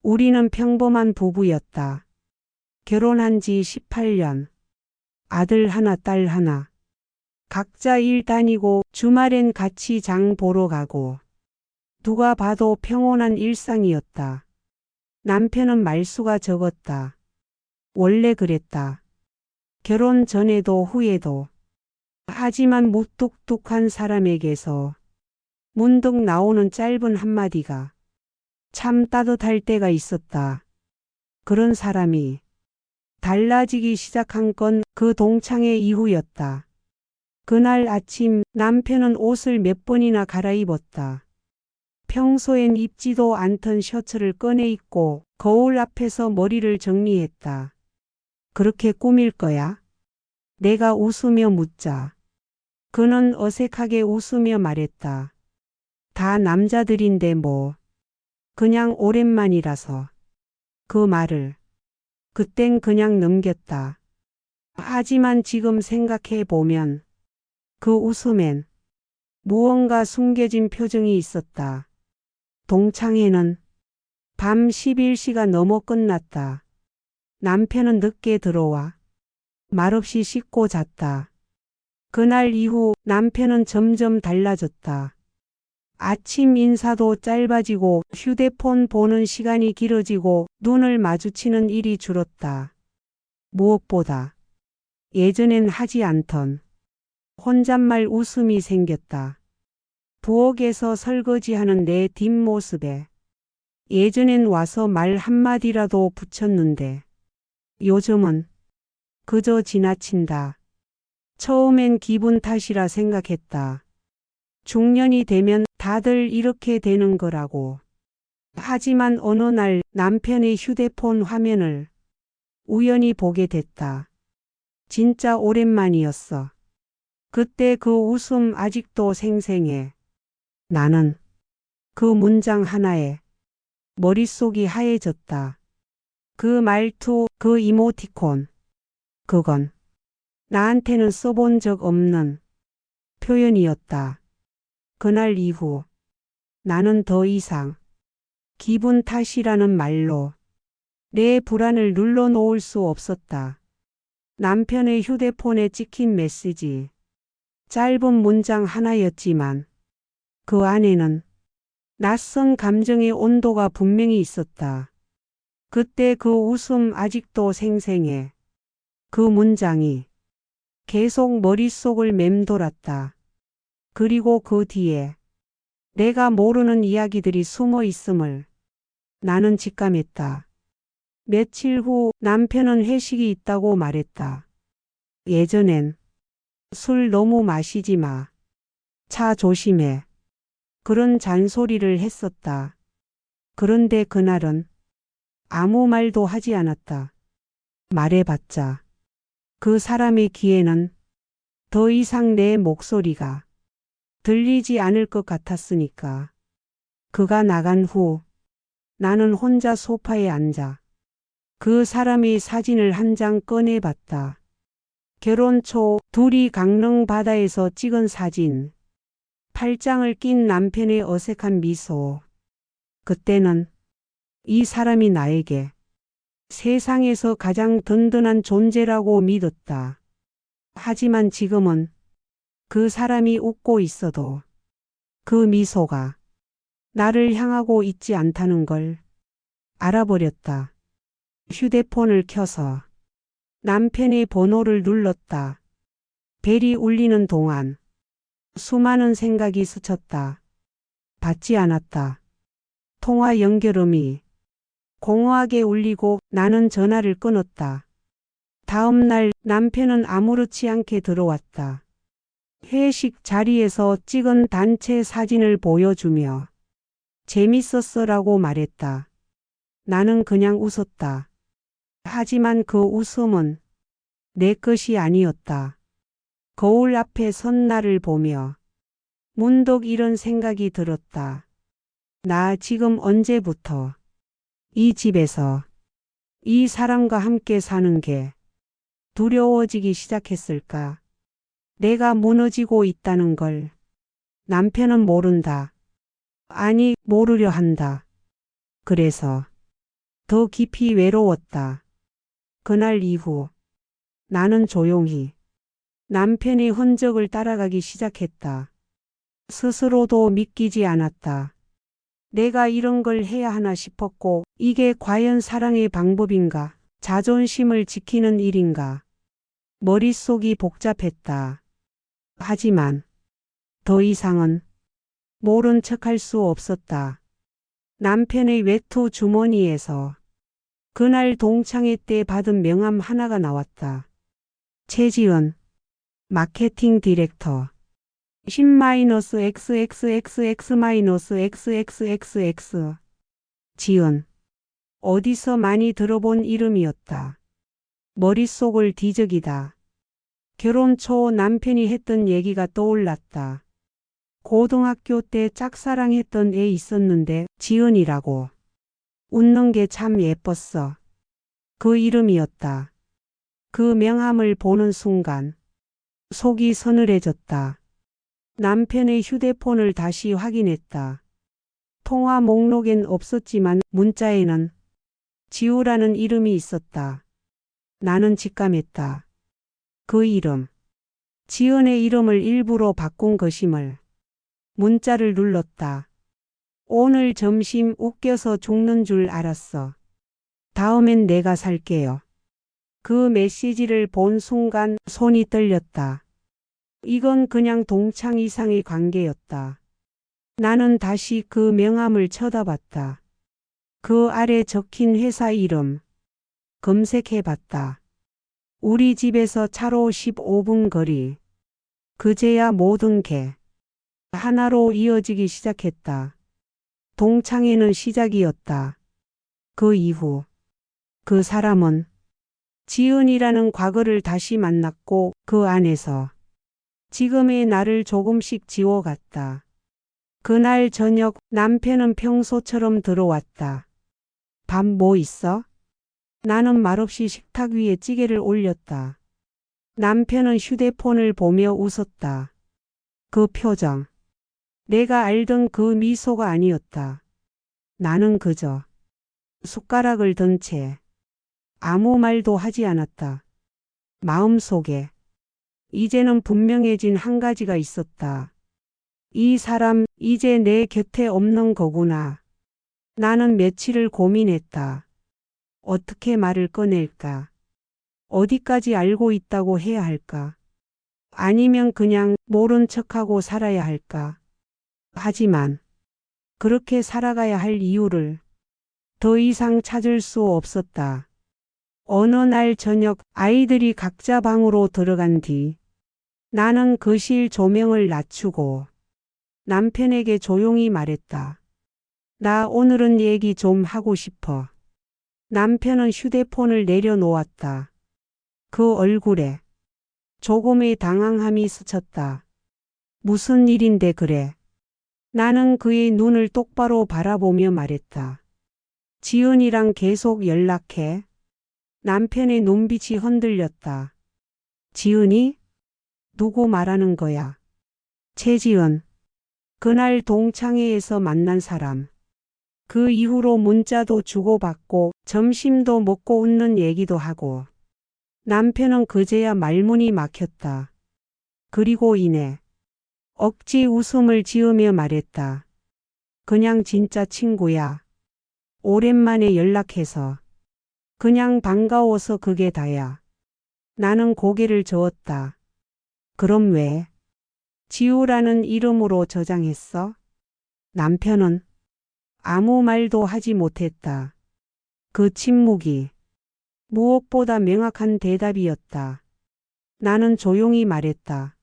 우리는 평범한 부부였다. 결혼한 지 18년. 아들 하나, 딸 하나. 각자 일 다니고 주말엔 같이 장 보러 가고. 누가 봐도 평온한 일상이었다. 남편은 말수가 적었다. 원래 그랬다. 결혼 전에도 후에도. 하지만 무뚝뚝한 사람에게서 문득 나오는 짧은 한마디가 참 따뜻할 때가 있었다. 그런 사람이 달라지기 시작한 건 그 동창회 이후였다. 그날 아침 남편은 옷을 몇 번이나 갈아입었다. 평소엔 입지도 않던 셔츠를 꺼내 입고 거울 앞에서 머리를 정리했다. 그렇게 꾸밀 거야? 내가 웃으며 묻자. 그는 어색하게 웃으며 말했다. 다 남자들인데 뭐. 그냥 오랜만이라서. 그 말을 그땐 그냥 넘겼다. 하지만 지금 생각해 보면 그 웃음엔 무언가 숨겨진 표정이 있었다. 동창회는 밤 11시가 넘어 끝났다. 남편은 늦게 들어와 말없이 씻고 잤다. 그날 이후 남편은 점점 달라졌다. 아침 인사도 짧아지고 휴대폰 보는 시간이 길어지고 눈을 마주치는 일이 줄었다. 무엇보다 예전엔 하지 않던 혼잣말 웃음이 생겼다. 부엌에서 설거지하는 내 뒷모습에 예전엔 와서 말 한마디라도 붙였는데 요즘은 그저 지나친다. 처음엔 기분 탓이라 생각했다. 중년이 되면 다들 이렇게 되는 거라고. 하지만 어느 날 남편의 휴대폰 화면을 우연히 보게 됐다. 진짜 오랜만이었어. 그때 그 웃음 아직도 생생해. 나는 그 문장 하나에 머릿속이 하얘졌다. 그 말투, 그 이모티콘. 그건 나한테는 써본 적 없는 표현이었다. 그날 이후 나는 더 이상 기분 탓이라는 말로 내 불안을 눌러놓을 수 없었다. 남편의 휴대폰에 찍힌 메시지. 짧은 문장 하나였지만 그 안에는 낯선 감정의 온도가 분명히 있었다. 그때 그 웃음 아직도 생생해. 그 문장이 계속 머릿속을 맴돌았다. 그리고 그 뒤에 내가 모르는 이야기들이 숨어 있음을 나는 직감했다. 며칠 후 남편은 회식이 있다고 말했다. 예전엔 술 너무 마시지 마. 차 조심해. 그런 잔소리를 했었다. 그런데 그날은 아무 말도 하지 않았다. 말해봤자 그 사람의 귀에는 더 이상 내 목소리가 들리지 않을 것 같았으니까. 그가 나간 후 나는 혼자 소파에 앉아 그 사람의 사진을 한 장 꺼내봤다. 결혼 초 둘이 강릉 바다에서 찍은 사진. 팔짱을 낀 남편의 어색한 미소. 그때는 이 사람이 나에게 세상에서 가장 든든한 존재라고 믿었다. 하지만 지금은 그 사람이 웃고 있어도 그 미소가 나를 향하고 있지 않다는 걸 알아버렸다. 휴대폰을 켜서 남편의 번호를 눌렀다. 벨이 울리는 동안 수많은 생각이 스쳤다. 받지 않았다. 통화 연결음이 공허하게 울리고 나는 전화를 끊었다. 다음 날 남편은 아무렇지 않게 들어왔다. 회식 자리에서 찍은 단체 사진을 보여주며 재밌었어라고 말했다. 나는 그냥 웃었다. 하지만 그 웃음은 내 것이 아니었다. 거울 앞에 선 나를 보며 문득 이런 생각이 들었다. 나 지금 언제부터 이 집에서 이 사람과 함께 사는 게 두려워지기 시작했을까? 내가 무너지고 있다는 걸 남편은 모른다. 아니, 모르려 한다. 그래서 더 깊이 외로웠다. 그날 이후 나는 조용히 남편의 흔적을 따라가기 시작했다. 스스로도 믿기지 않았다. 내가 이런 걸 해야 하나 싶었고, 이게 과연 사랑의 방법인가? 자존심을 지키는 일인가? 머릿속이 복잡했다. 하지만 더 이상은 모른 척할 수 없었다. 남편의 외투 주머니에서 그날 동창회 때 받은 명함 하나가 나왔다. 최지은, 마케팅 디렉터. 10-XXXX-XXXX. 지은. 어디서 많이 들어본 이름이었다. 머릿속을 뒤적이다. 결혼 초 남편이 했던 얘기가 떠올랐다. 고등학교 때 짝사랑했던 애 있었는데 지은이라고. 웃는 게 참 예뻤어. 그 이름이었다. 그 명함을 보는 순간 속이 서늘해졌다. 남편의 휴대폰을 다시 확인했다. 통화 목록엔 없었지만 문자에는 지우라는 이름이 있었다. 나는 직감했다. 그 이름. 지은의 이름을 일부러 바꾼 것임을. 문자를 눌렀다. 오늘 점심 웃겨서 죽는 줄 알았어. 다음엔 내가 살게요. 그 메시지를 본 순간 손이 떨렸다. 이건 그냥 동창 이상의 관계였다. 나는 다시 그 명함을 쳐다봤다. 그 아래 적힌 회사 이름. 검색해봤다. 우리 집에서 차로 15분 거리. 그제야 모든 게 하나로 이어지기 시작했다. 동창회는 시작이었다. 그 이후 그 사람은 지은이라는 과거를 다시 만났고 그 안에서 지금의 나를 조금씩 지워갔다. 그날 저녁 남편은 평소처럼 들어왔다. 밥 뭐 있어? 나는 말없이 식탁 위에 찌개를 올렸다. 남편은 휴대폰을 보며 웃었다. 그 표정. 내가 알던 그 미소가 아니었다. 나는 그저 숟가락을 든 채 아무 말도 하지 않았다. 마음속에 이제는 분명해진 한 가지가 있었다. 이 사람 이제 내 곁에 없는 거구나. 나는 며칠을 고민했다. 어떻게 말을 꺼낼까? 어디까지 알고 있다고 해야 할까? 아니면 그냥 모른 척하고 살아야 할까? 하지만 그렇게 살아가야 할 이유를 더 이상 찾을 수 없었다. 어느 날 저녁 아이들이 각자 방으로 들어간 뒤 나는 거실 조명을 낮추고 남편에게 조용히 말했다. 나 오늘은 얘기 좀 하고 싶어. 남편은 휴대폰을 내려놓았다. 그 얼굴에 조금의 당황함이 스쳤다. 무슨 일인데 그래? 나는 그의 눈을 똑바로 바라보며 말했다. 지은이랑 계속 연락해. 남편의 눈빛이 흔들렸다. 지은이? 누구 말하는 거야? 최지은. 그날 동창회에서 만난 사람. 그 이후로 문자도 주고받고 점심도 먹고 웃는 얘기도 하고 남편은 그제야 말문이 막혔다. 그리고 이내 억지 웃음을 지으며 말했다. 그냥 진짜 친구야. 오랜만에 연락해서 그냥 반가워서 그게 다야. 나는 고개를 저었다. 그럼 왜? 지우라는 이름으로 저장했어? 남편은 아무 말도 하지 못했다. 그 침묵이 무엇보다 명확한 대답이었다. 나는 조용히 말했다.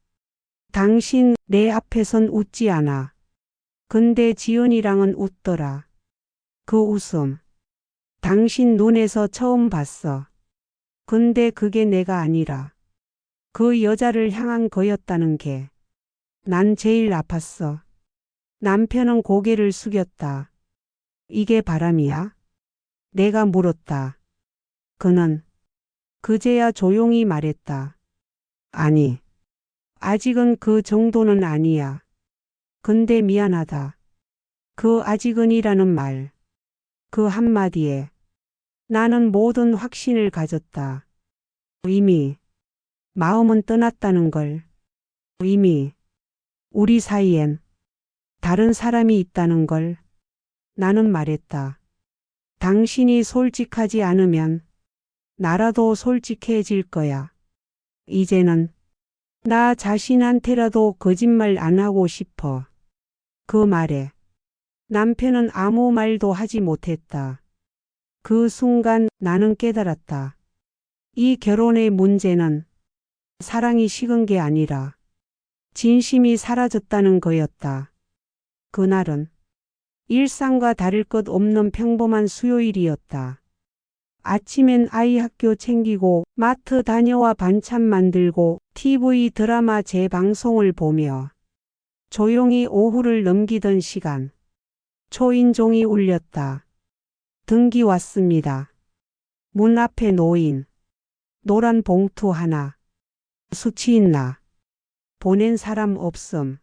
당신 내 앞에선 웃지 않아. 근데 지은이랑은 웃더라. 그 웃음. 당신 눈에서 처음 봤어. 근데 그게 내가 아니라 그 여자를 향한 거였다는 게 난 제일 아팠어. 남편은 고개를 숙였다. 이게 바람이야? 내가 물었다. 그는 그제야 조용히 말했다. 아니, 아직은 그 정도는 아니야. 근데 미안하다. 그 아직은이라는 말. 그 한마디에 나는 모든 확신을 가졌다. 이미 마음은 떠났다는 걸. 이미 우리 사이엔 다른 사람이 있다는 걸. 나는 말했다. 당신이 솔직하지 않으면 나라도 솔직해질 거야. 이제는 나 자신한테라도 거짓말 안 하고 싶어. 그 말에 남편은 아무 말도 하지 못했다. 그 순간 나는 깨달았다. 이 결혼의 문제는 사랑이 식은 게 아니라 진심이 사라졌다는 거였다. 그날은 일상과 다를 것 없는 평범한 수요일이었다. 아침엔 아이 학교 챙기고 마트 다녀와 반찬 만들고 TV 드라마 재방송을 보며 조용히 오후를 넘기던 시간. 초인종이 울렸다. 등기 왔습니다. 문 앞에 놓인 노란 봉투 하나. 수치 있나? 보낸 사람 없음.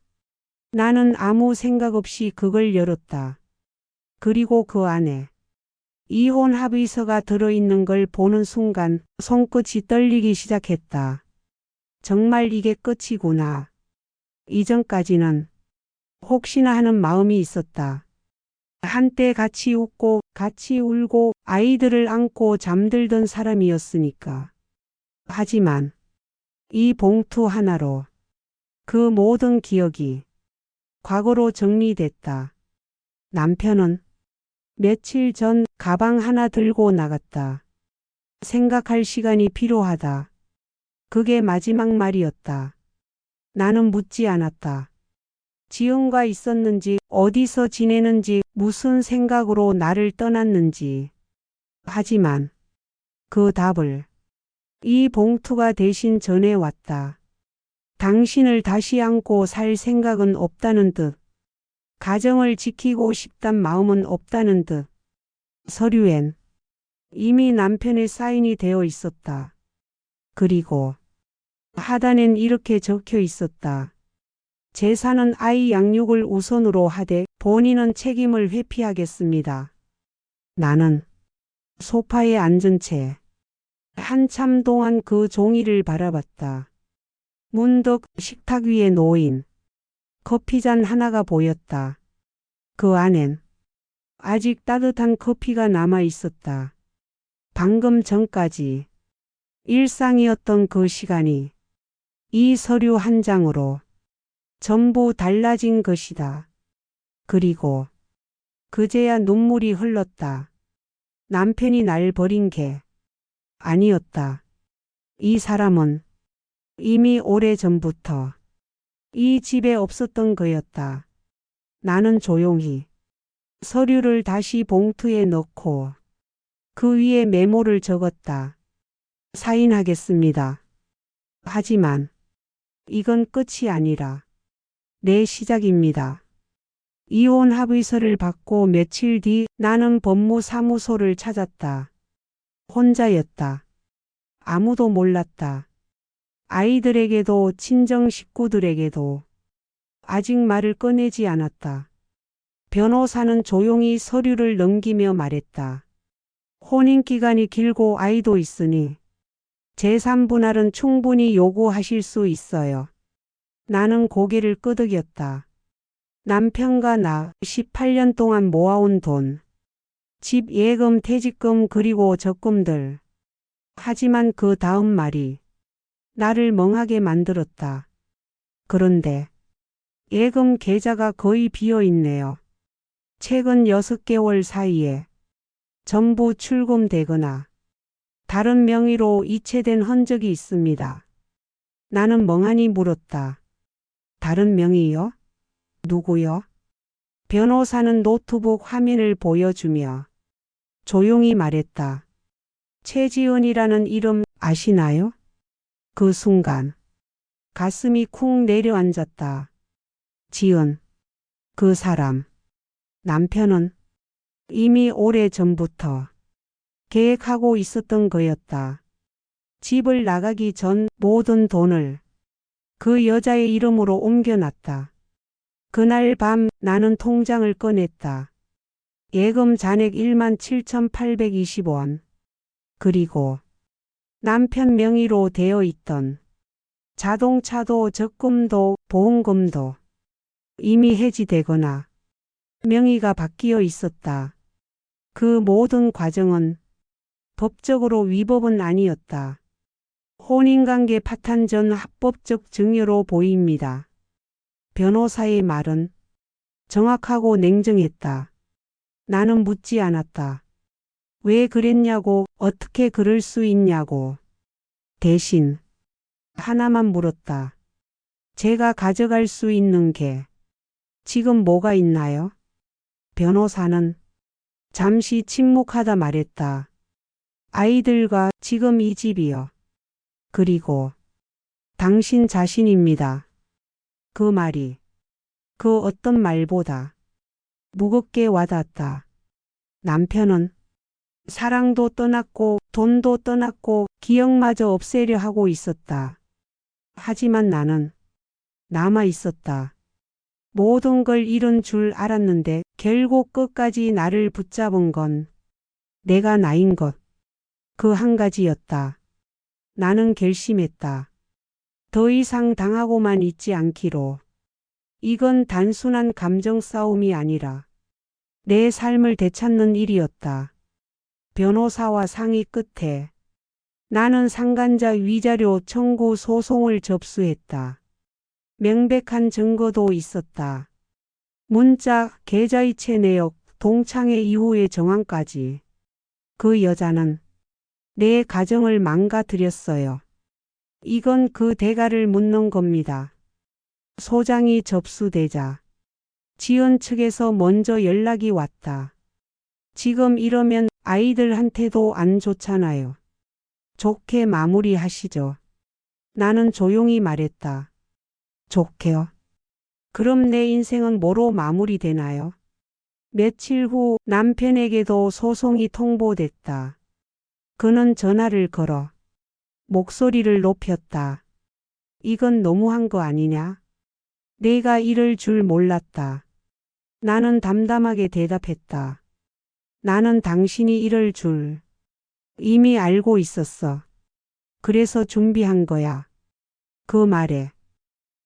나는 아무 생각 없이 그걸 열었다. 그리고 그 안에 이혼 합의서가 들어있는 걸 보는 순간 손끝이 떨리기 시작했다. 정말 이게 끝이구나. 이전까지는 혹시나 하는 마음이 있었다. 한때 같이 웃고 같이 울고 아이들을 안고 잠들던 사람이었으니까. 하지만 이 봉투 하나로 그 모든 기억이 과거로 정리됐다. 남편은 며칠 전 가방 하나 들고 나갔다. 생각할 시간이 필요하다. 그게 마지막 말이었다. 나는 묻지 않았다. 지은과 있었는지, 어디서 지내는지, 무슨 생각으로 나를 떠났는지. 하지만 그 답을 이 봉투가 대신 전해왔다. 당신을 다시 안고 살 생각은 없다는 듯. 가정을 지키고 싶단 마음은 없다는 듯. 서류엔 이미 남편의 사인이 되어 있었다. 그리고 하단엔 이렇게 적혀 있었다. 재산은 아이 양육을 우선으로 하되 본인은 책임을 회피하겠습니다. 나는 소파에 앉은 채 한참 동안 그 종이를 바라봤다. 문득 식탁 위에 놓인 커피잔 하나가 보였다. 그 안엔 아직 따뜻한 커피가 남아 있었다. 방금 전까지 일상이었던 그 시간이 이 서류 한 장으로 전부 달라진 것이다. 그리고 그제야 눈물이 흘렀다. 남편이 날 버린 게 아니었다. 이 사람은 이미 오래전부터 이 집에 없었던 거였다. 나는 조용히 서류를 다시 봉투에 넣고 그 위에 메모를 적었다. 사인하겠습니다. 하지만 이건 끝이 아니라 내 시작입니다. 이혼 합의서를 받고 며칠 뒤 나는 법무사무소를 찾았다. 혼자였다. 아무도 몰랐다. 아이들에게도 친정 식구들에게도 아직 말을 꺼내지 않았다. 변호사는 조용히 서류를 넘기며 말했다. 혼인기간이 길고 아이도 있으니 재산 분할은 충분히 요구하실 수 있어요. 나는 고개를 끄덕였다. 남편과 나 18년 동안 모아온 돈, 집 예금, 퇴직금 그리고 적금들. 하지만 그 다음 말이 나를 멍하게 만들었다. 그런데 예금 계좌가 거의 비어 있네요. 최근 6개월 사이에 전부 출금되거나 다른 명의로 이체된 흔적이 있습니다. 나는 멍하니 물었다. 다른 명의요? 누구요? 변호사는 노트북 화면을 보여주며 조용히 말했다. 최지은이라는 이름 아시나요? 그 순간 가슴이 쿵 내려앉았다. 지은, 그 사람. 남편은 이미 오래전부터 계획하고 있었던 거였다. 집을 나가기 전 모든 돈을 그 여자의 이름으로 옮겨놨다. 그날 밤 나는 통장을 꺼냈다. 예금 잔액 17,820원. 그리고 남편 명의로 되어 있던 자동차도 적금도 보험금도 이미 해지되거나 명의가 바뀌어 있었다. 그 모든 과정은 법적으로 위법은 아니었다. 혼인관계 파탄 전 합법적 증여로 보입니다. 변호사의 말은 정확하고 냉정했다. 나는 묻지 않았다. 왜 그랬냐고, 어떻게 그럴 수 있냐고. 대신 하나만 물었다. 제가 가져갈 수 있는 게 지금 뭐가 있나요? 변호사는 잠시 침묵하다 말했다. 아이들과 지금 이 집이요. 그리고 당신 자신입니다. 그 말이 그 어떤 말보다 무겁게 와닿았다. 남편은 사랑도 떠났고 돈도 떠났고 기억마저 없애려 하고 있었다. 하지만 나는 남아 있었다. 모든 걸 잃은 줄 알았는데 결국 끝까지 나를 붙잡은 건 내가 나인 것. 그 한 가지였다. 나는 결심했다. 더 이상 당하고만 있지 않기로. 이건 단순한 감정 싸움이 아니라 내 삶을 되찾는 일이었다. 변호사와 상의 끝에 나는 상간자 위자료 청구 소송을 접수했다. 명백한 증거도 있었다. 문자, 계좌이체 내역, 동창회 이후의 정황까지. 그 여자는 내 가정을 망가뜨렸어요. 이건 그 대가를 묻는 겁니다. 소장이 접수되자 지연 측에서 먼저 연락이 왔다. 지금 이러면 아이들한테도 안 좋잖아요. 좋게 마무리하시죠. 나는 조용히 말했다. 좋게요? 그럼 내 인생은 뭐로 마무리되나요? 며칠 후 남편에게도 소송이 통보됐다. 그는 전화를 걸어 목소리를 높였다. 이건 너무한 거 아니냐? 내가 이럴 줄 몰랐다. 나는 담담하게 대답했다. 나는 당신이 이럴 줄 이미 알고 있었어. 그래서 준비한 거야. 그 말에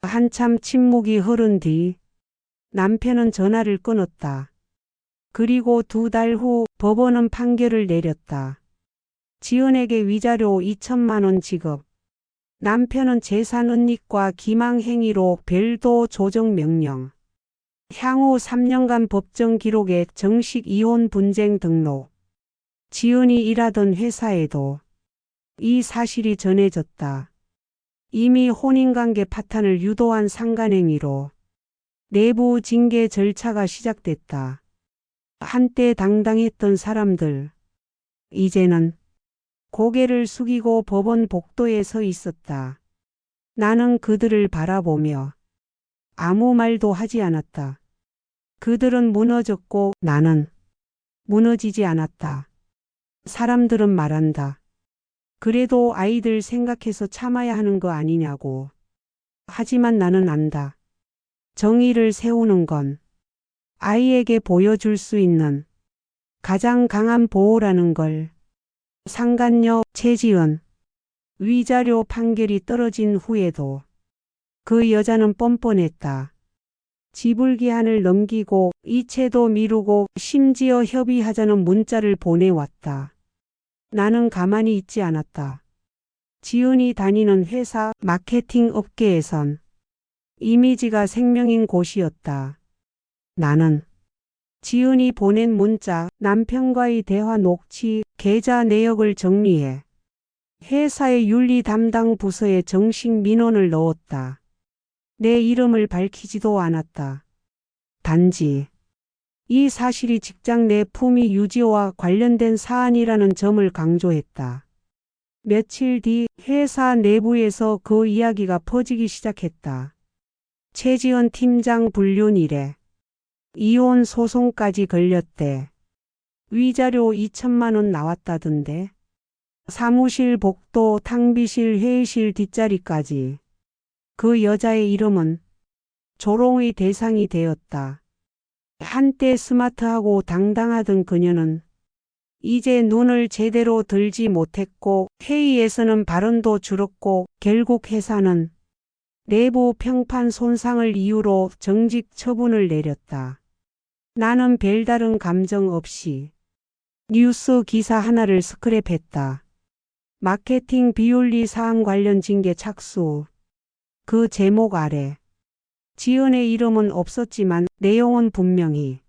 한참 침묵이 흐른 뒤 남편은 전화를 끊었다. 그리고 2달 후 법원은 판결을 내렸다. 지은에게 위자료 2천만 원 지급. 남편은 재산 은닉과 기망행위로 별도 조정 명령. 향후 3년간 법정 기록에 정식 이혼 분쟁 등록. 지은이 일하던 회사에도 이 사실이 전해졌다. 이미 혼인관계 파탄을 유도한 상간행위로 내부 징계 절차가 시작됐다. 한때 당당했던 사람들, 이제는 고개를 숙이고 법원 복도에 서 있었다. 나는 그들을 바라보며 아무 말도 하지 않았다. 그들은 무너졌고 나는 무너지지 않았다. 사람들은 말한다. 그래도 아이들 생각해서 참아야 하는 거 아니냐고. 하지만 나는 안다. 정의를 세우는 건 아이에게 보여줄 수 있는 가장 강한 보호라는 걸. 상간녀 최지은. 위자료 판결이 떨어진 후에도 그 여자는 뻔뻔했다. 지불기한을 넘기고 이체도 미루고 심지어 협의하자는 문자를 보내왔다. 나는 가만히 있지 않았다. 지은이 다니는 회사 마케팅 업계에선 이미지가 생명인 곳이었다. 나는 지은이 보낸 문자, 남편과의 대화 녹취, 계좌 내역을 정리해 회사의 윤리 담당 부서에 정식 민원을 넣었다. 내 이름을 밝히지도 않았다. 단지 이 사실이 직장 내 품위 유지와 관련된 사안이라는 점을 강조했다. 며칠 뒤 회사 내부에서 그 이야기가 퍼지기 시작했다. 최지은 팀장 불륜 이래 이혼 소송까지 걸렸대. 위자료 2천만 원 나왔다던데. 사무실 복도, 탕비실, 회의실 뒷자리까지. 그 여자의 이름은 조롱의 대상이 되었다. 한때 스마트하고 당당하던 그녀는 이제 눈을 제대로 들지 못했고 회의에서는 발언도 줄었고 결국 회사는 내부 평판 손상을 이유로 정직 처분을 내렸다. 나는 별다른 감정 없이 뉴스 기사 하나를 스크랩했다. 마케팅 비윤리 사항 관련 징계 착수. 그 제목 아래 지은의 이름은 없었지만 내용은 분명히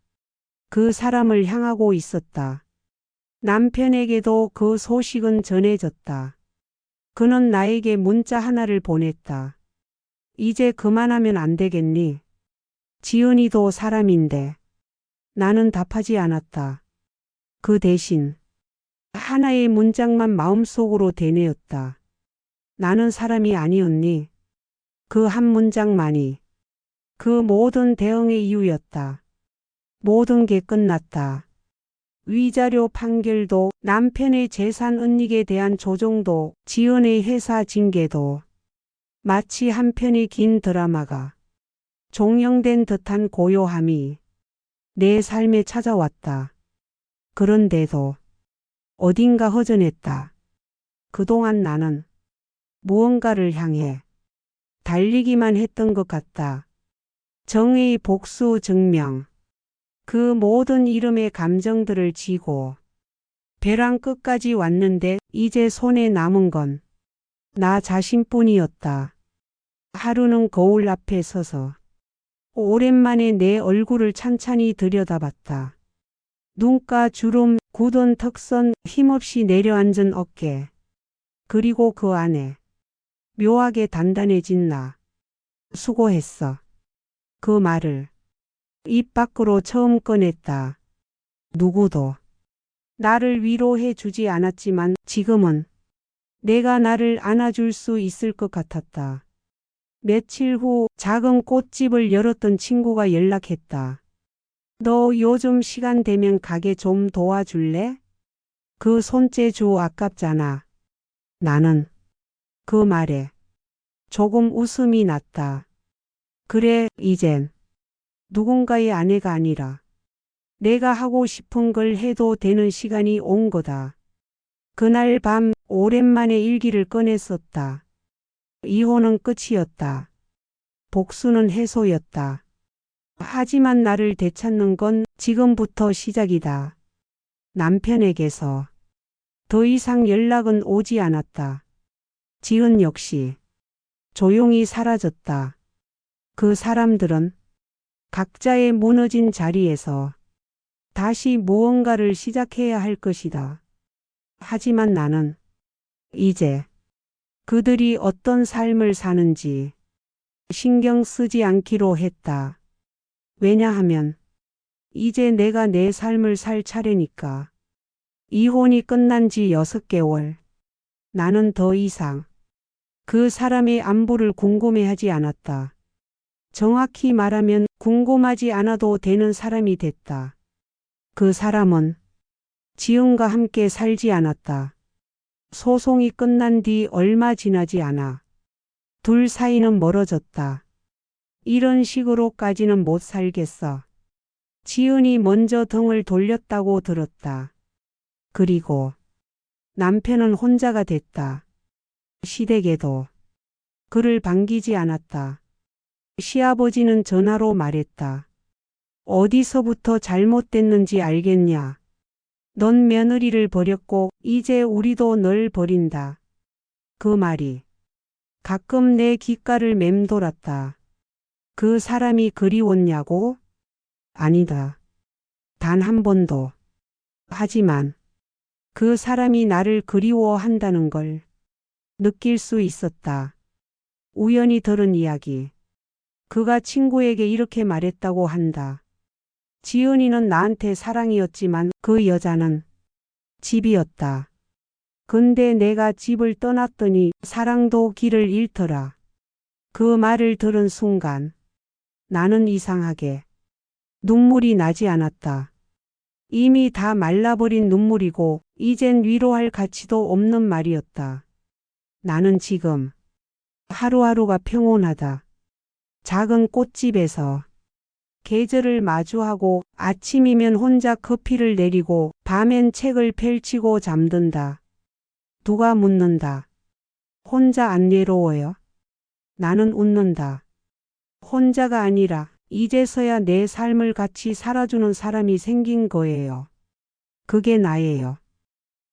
그 사람을 향하고 있었다. 남편에게도 그 소식은 전해졌다. 그는 나에게 문자 하나를 보냈다. 이제 그만하면 안 되겠니? 지은이도 사람인데. 나는 답하지 않았다. 그 대신 하나의 문장만 마음속으로 되뇌었다. 나는 사람이 아니었니? 그 한 문장만이 그 모든 대응의 이유였다. 모든 게 끝났다. 위자료 판결도, 남편의 재산 은닉에 대한 조정도, 지은의 회사 징계도 마치 한 편의 긴 드라마가 종영된 듯한 고요함이 내 삶에 찾아왔다. 그런데도 어딘가 허전했다. 그동안 나는 무언가를 향해 달리기만 했던 것 같다. 정의, 복수, 증명. 그 모든 이름의 감정들을 지고 벼랑 끝까지 왔는데 이제 손에 남은 건 나 자신뿐이었다. 하루는 거울 앞에 서서 오랜만에 내 얼굴을 찬찬히 들여다봤다. 눈가 주름, 굳은 턱선, 힘없이 내려앉은 어깨. 그리고 그 안에 묘하게 단단해진 나. 수고했어. 그 말을 입 밖으로 처음 꺼냈다. 누구도 나를 위로해 주지 않았지만 지금은 내가 나를 안아줄 수 있을 것 같았다. 며칠 후 작은 꽃집을 열었던 친구가 연락했다. 너 요즘 시간 되면 가게 좀 도와줄래? 그 손재주 아깝잖아. 나는 그 말에 조금 웃음이 났다. 그래, 이젠 누군가의 아내가 아니라 내가 하고 싶은 걸 해도 되는 시간이 온 거다. 그날 밤 오랜만에 일기를 꺼냈었다. 이혼은 끝이었다. 복수는 해소였다. 하지만 나를 되찾는 건 지금부터 시작이다. 남편에게서 더 이상 연락은 오지 않았다. 지은 역시 조용히 사라졌다. 그 사람들은 각자의 무너진 자리에서 다시 무언가를 시작해야 할 것이다. 하지만 나는 이제 그들이 어떤 삶을 사는지 신경 쓰지 않기로 했다. 왜냐하면 이제 내가 내 삶을 살 차례니까. 이혼이 끝난 지 6개월. 나는 더 이상 그 사람의 안부를 궁금해하지 않았다. 정확히 말하면 궁금하지 않아도 되는 사람이 됐다. 그 사람은 지은과 함께 살지 않았다. 소송이 끝난 뒤 얼마 지나지 않아 둘 사이는 멀어졌다. 이런 식으로까지는 못 살겠어. 지은이 먼저 등을 돌렸다고 들었다. 그리고 남편은 혼자가 됐다. 시댁에도 그를 반기지 않았다. 시아버지는 전화로 말했다. 어디서부터 잘못됐는지 알겠냐? 넌 며느리를 버렸고 이제 우리도 널 버린다. 그 말이 가끔 내 귓가를 맴돌았다. 그 사람이 그리웠냐고? 아니다. 단 한 번도. 하지만 그 사람이 나를 그리워한다는 걸 느낄 수 있었다. 우연히 들은 이야기. 그가 친구에게 이렇게 말했다고 한다. 지은이는 나한테 사랑이었지만 그 여자는 집이었다. 근데 내가 집을 떠났더니 사랑도 길을 잃더라. 그 말을 들은 순간 나는 이상하게 눈물이 나지 않았다. 이미 다 말라버린 눈물이고 이젠 위로할 가치도 없는 말이었다. 나는 지금 하루하루가 평온하다. 작은 꽃집에서 계절을 마주하고 아침이면 혼자 커피를 내리고 밤엔 책을 펼치고 잠든다. 누가 묻는다. 혼자 안 외로워요? 나는 웃는다. 혼자가 아니라 이제서야 내 삶을 같이 살아주는 사람이 생긴 거예요. 그게 나예요.